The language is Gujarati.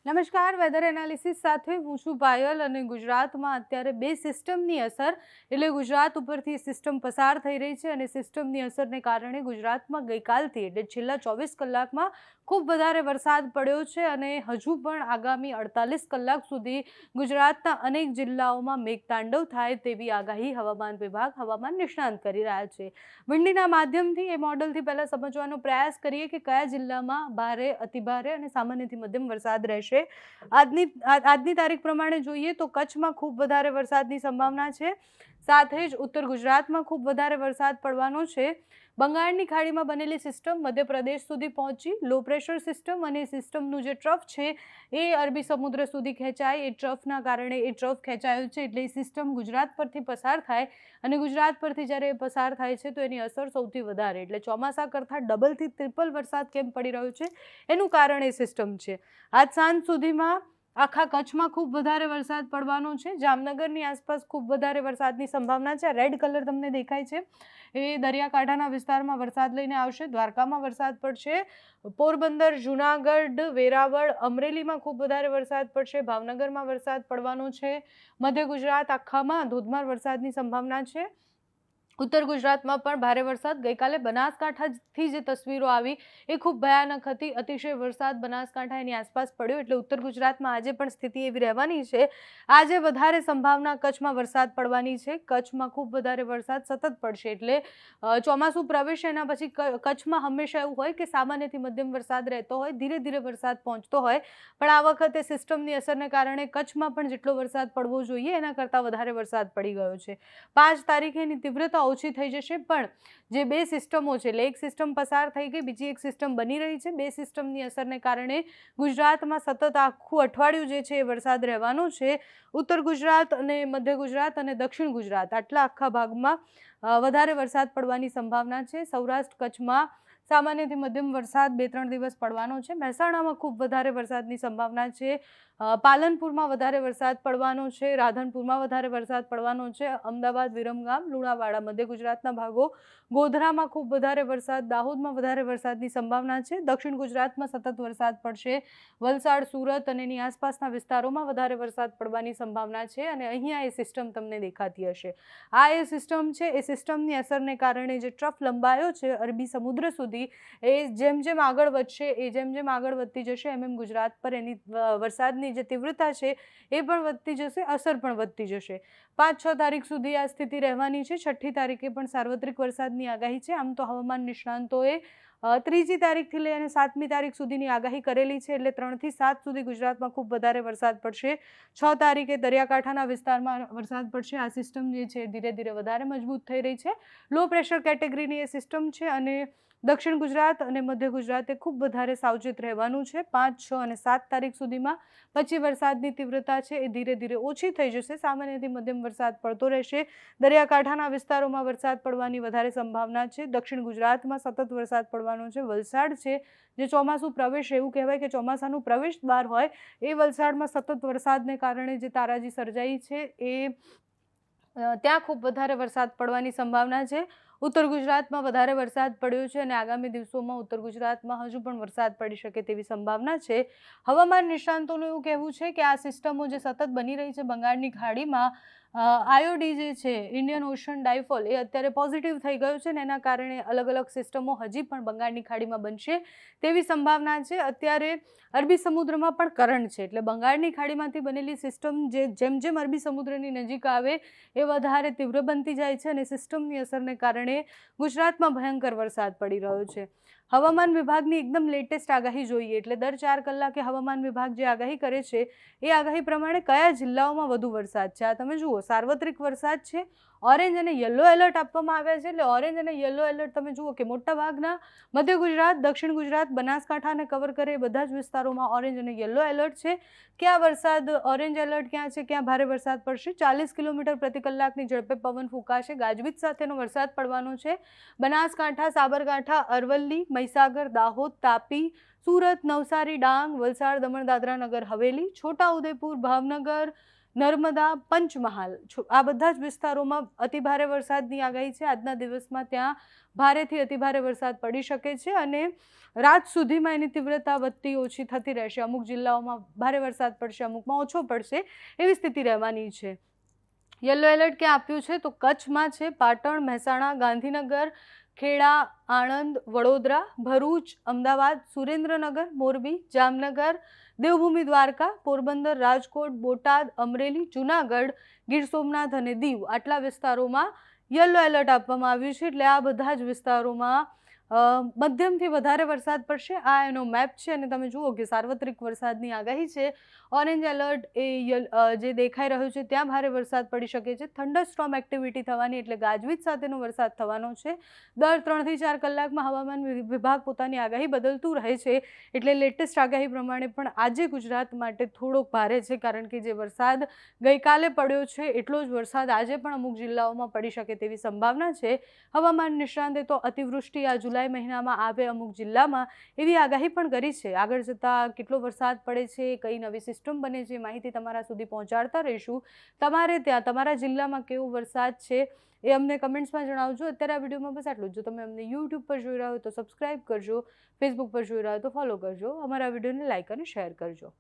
નમસ્કાર, વેધર એનાલિસિસ સાથે હું છું પાયલ અને ગુજરાતમાં અત્યારે બે સિસ્ટમની અસર એટલે ગુજરાત ઉપરથી સિસ્ટમ પસાર થઈ રહી છે અને સિસ્ટમની અસરને કારણે ગુજરાતમાં ગઈકાલથી એટલે છેલ્લા 24 કલાકમાં ખૂબ વધારે વરસાદ પડ્યો છે અને હજુ પણ આગામી 48 કલાક સુધી ગુજરાતના અનેક જિલ્લાઓમાં મેઘતાંડવ થાય તેવી આગાહી હવામાન વિભાગ હવામાન નિષ્ણાંત કરી રહ્યા છે। વિંડીના માધ્યમથી એ મોડલથી પહેલાં સમજવાનો પ્રયાસ કરીએ કે કયા જિલ્લામાં ભારે, અતિભારે અને સામાન્યથી મધ્યમ વરસાદ રહેશે। આજની તારીખ પ્રમાણે જોઈએ તો કચ્છમાં ખૂબ વધારે વરસાદની સંભાવના છે, સાથે જ ઉત્તર ગુજરાતમાં ખૂબ વધારે વરસાદ પડવાનો છે। બંગાળની ખાડીમાં બનેલી સિસ્ટમ મધ્યપ્રદેશ સુધી પહોંચી, લો પ્રેશર સિસ્ટમ અને સિસ્ટમનું જે ટ્રફ છે એ અરબી સમુદ્ર સુધી ખેંચાય, એ ટ્રફના કારણે એ ટ્રફ ખેંચાયો છે એટલે એ સિસ્ટમ ગુજરાત પરથી પસાર થાય અને ગુજરાત પરથી જ્યારે એ પસાર થાય છે તો એની અસર સૌથી વધારે એટલે ચોમાસા કરતાં ડબલથી ટ્રિપલ વરસાદ કેમ પડી રહ્યો છે એનું કારણ એ સિસ્ટમ છે। આજ સાંજ સુધીમાં આખા કચ્છમાં ખૂબ વધારે વરસાદ પડવાનો છે, જામનગરની આસપાસ ખૂબ વધારે વરસાદની સંભાવના છે। રેડ કલર તમને દેખાય છે એ દરિયાકાંઠાના વિસ્તારમાં વરસાદ લઈને આવશે, દ્વારકામાં વરસાદ પડશે, પોરબંદર, જૂનાગઢ, વેરાવળ, અમરેલીમાં ખૂબ વધારે વરસાદ પડશે, ભાવનગરમાં વરસાદ પડવાનો છે, મધ્ય ગુજરાત આખામાં ધોધમાર વરસાદની સંભાવના છે। ઉત્તર ગુજરાતમાં પણ ભારે વરસાદ, ગઈકાલે બનાસકાંઠાથી જે તસવીરો આવી એ ખૂબ ભયાનક હતી, અતિશય વરસાદ બનાસકાંઠા એની આસપાસ પડ્યો એટલે ઉત્તર ગુજરાતમાં આજે પણ સ્થિતિ એવી રહેવાની છે। આજે વધારે સંભાવના કચ્છમાં વરસાદ પડવાની છે, કચ્છમાં ખૂબ વધારે વરસાદ સતત પડશે એટલે ચોમાસું પ્રવેશે એના પછી કચ્છમાં હંમેશા એવું હોય કે સામાન્યથી મધ્યમ વરસાદ રહેતો હોય, ધીરે ધીરે વરસાદ પહોંચતો હોય, પણ આ વખતે સિસ્ટમની અસરને કારણે કચ્છમાં પણ જેટલો વરસાદ પડવો જોઈએ એના કરતાં વધારે વરસાદ પડી ગયો છે। 5 તારીખે એની તીવ્રતા ઓછી થઈ જશે, પણ જે બે સિસ્ટમો છે એટલે એક સિસ્ટમ પસાર થઈ ગઈ, બીજી એક સિસ્ટમ બની રહી છે, બે સિસ્ટમની અસરને કારણે ગુજરાતમાં સતત આખું અઠવાડિયું જે છે એ વરસાદ રહેવાનો છે। ઉત્તર ગુજરાત અને મધ્ય ગુજરાત અને દક્ષિણ ગુજરાત આટલા આખા ભાગમાં વધારે વરસાદ પડવાની સંભાવના છે। સૌરાષ્ટ્ર કચ્છમાં સામાન્યથી મધ્યમ વરસાદ 2-3 દિવસ પડવાનો છે, મહેસાણામાં ખૂબ વધારે વરસાદની સંભાવના છે, પાલનપુરમાં વધારે વરસાદ પડવાનો છે, રાધનપુરમાં વધારે વરસાદ પડવાનો છે, અમદાવાદ, વિરમગામ, લુણાવાડા, મધ્ય ગુજરાતના ભાગો, ગોધરામાં ખૂબ વધારે વરસાદ, દાહોદમાં વધારે વરસાદની સંભાવના છે, દક્ષિણ ગુજરાતમાં સતત વરસાદ પડશે, વલસાડ, સુરત અને એની આસપાસના વિસ્તારોમાં વધારે વરસાદ પડવાની સંભાવના છે અને અહીંયા એ સિસ્ટમ તમને દેખાતી હશે। આ એ સિસ્ટમ છે, એ સિસ્ટમની અસરને કારણે જે ટ્રફ લંબાયો છે અરબી સમુદ્ર સુધી એ જેમ જેમ આગળ વધશે, એ જેમ જેમ આગળ વધતી જશે એમ એમ ગુજરાત પર એની વરસાદની જે તીવ્રતા છે એ પણ વધતી જશે, અસર પણ વધતી જશે। 5-6 તારીખ સુધી આ સ્થિતિ રહેવાની છે, 6ઠ્ઠી તારીખે પણ સાર્વત્રિક વરસાદની આગાહી છે। આમ તો હવામાન નિષ્ણાંતોએ 3જી તારીખથી લઈ અને 7મી તારીખ સુધીની આગાહી કરેલી છે એટલે 3 થી 7 સુધી ગુજરાતમાં ખૂબ વધારે વરસાદ પડશે। 6 તારીખે દરિયાકાંઠાના વિસ્તારમાં વરસાદ પડશે। આ સિસ્ટમ જે છે ધીરે ધીરે વધારે મજબૂત થઈ રહી છે, લો પ્રેશર કેટેગરીની એ સિસ્ટમ છે અને દક્ષિણ ગુજરાત અને મધ્ય ગુજરાતે ખૂબ વધારે સાવચેત રહેવાનું છે 5, 6 અને 7 તારીખ સુધીમાં। પછી વરસાદની તીવ્રતા છે એ ધીરે ધીરે ઓછી થઈ જશે, સામાન્યથી મધ્યમ વરસાદ પડતો રહેશે, દરિયાકાંઠાના વિસ્તારોમાં વરસાદ પડવાની વધારે સંભાવના છે, દક્ષિણ ગુજરાતમાં સતત વરસાદ પડવાનો છે, વલસાડ છે જે ચોમાસું પ્રવેશ એવું કહેવાય કે ચોમાસાનું પ્રવેશ દ્વાર હોય એ વલસાડમાં સતત વરસાદને કારણે જે તારાજી સર્જાઈ છે એ ત્યાં ખૂબ વધારે વરસાદ પડવાની સંભાવના છે। ઉત્તર ગુજરાતમાં વધારે વરસાદ પડ્યો છે અને આગામી દિવસોમાં ઉત્તર ગુજરાતમાં હજુ પણ વરસાદ પડી શકે તેવી સંભાવના છે। હવામાન નિષ્ણાંતોનું એવું કહેવું છે કે આ સિસ્ટમો જે સતત બની રહી છે બંગાળની ખાડીમાં, આઈઓડી જે છે ઇન્ડિયન ઓશન ડાયફોલ એ અત્યારે પોઝિટિવ થઈ ગયો છે ને એના કારણે અલગ અલગ સિસ્ટમો હજી પણ બંગાળની ખાડીમાં બનશે તેવી સંભાવના છે। અત્યારે અરબી સમુદ્રમાં પણ કરંટ છે એટલે બંગાળની ખાડીમાંથી બનેલી સિસ્ટમ જેમ જેમ અરબી સમુદ્રની નજીક આવે એ વધારે તીવ્ર બનતી જાય છે અને સિસ્ટમની અસરને કારણે ગુજરાતમાં ભયંકર વરસાદ પડી રહ્યો છે। હવામાન વિભાગની એકદમ લેટેસ્ટ આગાહી જોઈએ એટલે દર 4 કલાકે હવામાન વિભાગ જે આગાહી કરે છે એ આગાહી પ્રમાણે કયા જિલ્લાઓમાં વધુ વરસાદ છે આ તમે જુઓ, સાર્વત્રિક વરસાદ છે, ઓરેન્જ અને યલો એલર્ટ આપવામાં આવ્યા છે એટલે ઓરેન્જ અને યલો એલર્ટ તમે જુઓ કે મોટા ભાગના મધ્ય ગુજરાત, દક્ષિણ ગુજરાત, બનાસકાંઠાને કવર કરે એ બધા જ વિસ્તારોમાં ઓરેન્જ અને યલો એલર્ટ છે। ક્યાં વરસાદ, ઓરેન્જ એલર્ટ ક્યાં છે, ક્યાં ભારે વરસાદ પડશે, 40 કિલોમીટર પ્રતિ કલાકની ઝડપે પવન ફૂંકાશે, ગાજવીજ સાથેનો વરસાદ પડવાનો છે। બનાસકાંઠા, સાબરકાંઠા, અરવલ્લી, મહીસાગર, દાહોદ, તાપી, સુરત, નવસારી, ડાંગ, વલસાડ, દમણ, દાદરા, નગર હવેલી, છોટાઉદેપુર, ભાવનગર, નર્મદા, પંચમહાલ આ બધા જ વિસ્તારોમાં અતિભારે વરસાદની આગાહી છે. આજના દિવસમાં ત્યાં ભારેથી અતિભારે વરસાદ પડી શકે છે અને રાત સુધીમાં એની તીવ્રતા વધતી ઓછી થતી રહેશે. અમુક જિલ્લાઓમાં ભારે વરસાદ પડશે, અમુકમાં ઓછો પડશે, એવી સ્થિતિ રહેવાની છે. યલો એલર્ટ ક્યાં આપ્યું છે તો કચ્છમાં છે. પાટણ, મહેસાણા, ગાંધીનગર, ખેડા, આણંદ, વડોદરા, ભરૂચ, અમદાવાદ, સુરેન્દ્રનગર, મોરબી, જામનગર, દેવભૂમિ દ્વારકા, પોરબંદર, રાજકોટ, બોટાદ, અમરેલી, જૂનાગઢ, ગીર સોમનાથ અને દીવ આટલા વિસ્તારોમાં યલો એલર્ટ આપવામાં આવ્યું છે. એટલે આ બધા જ વિસ્તારોમાં મધ્યમથી વધારે વરસાદ પડશે. આ એનો મેપ છે અને તમે જુઓ કે સાર્વત્રિક વરસાદની આગાહી છે. ઓરેન્જ એલર્ટ એ જે દેખાઈ રહ્યું છે ત્યાં ભારે વરસાદ પડી શકે છે. થંડરસ્ટોર્મ એક્ટિવિટી થવાની એટલે ગાજવીજ સાથેનો વરસાદ થવાનો છે. દર 3 થી 4 કલાકમાં હવામાન વિભાગ પોતાની આગાહી બદલતું રહે છે. એટલે લેટેસ્ટ આગાહી પ્રમાણે પણ આજે ગુજરાત માટે થોડોક ભારે છે, કારણ કે જે વરસાદ ગઈકાલે પડ્યો છે એટલો જ વરસાદ આજે પણ અમુક જિલ્લાઓમાં પડી શકે તેવી સંભાવના છે. હવામાન નિષ્ણાંતે તો અતિવૃષ્ટિ આ જુલાઈ મહિનામાં આવે અમુક જિલ્લામાં એવી આગાહી પણ કરી છે. આગળ જતાં કેટલો વરસાદ પડે છે, કઈ નવી સિસ્ટમ બને છે, માહિતી તમારા સુધી પહોંચાડતા રહીશું. તમારે ત્યાં તમારા જિલ્લામાં કેવો વરસાદ છે એ અમને કમેન્ટ્સમાં જણાવજો. અત્યારે આ વિડીયોમાં બસ આટલું જ. જો તમે અમને યુટ્યુબ પર જોઈ રહ્યા હો તો સબસ્ક્રાઈબ કરજો, ફેસબુક પર જોઈ રહ્યા હો તો ફોલો કરજો, અમારા વિડીયોને લાઇક અને શેર કરજો.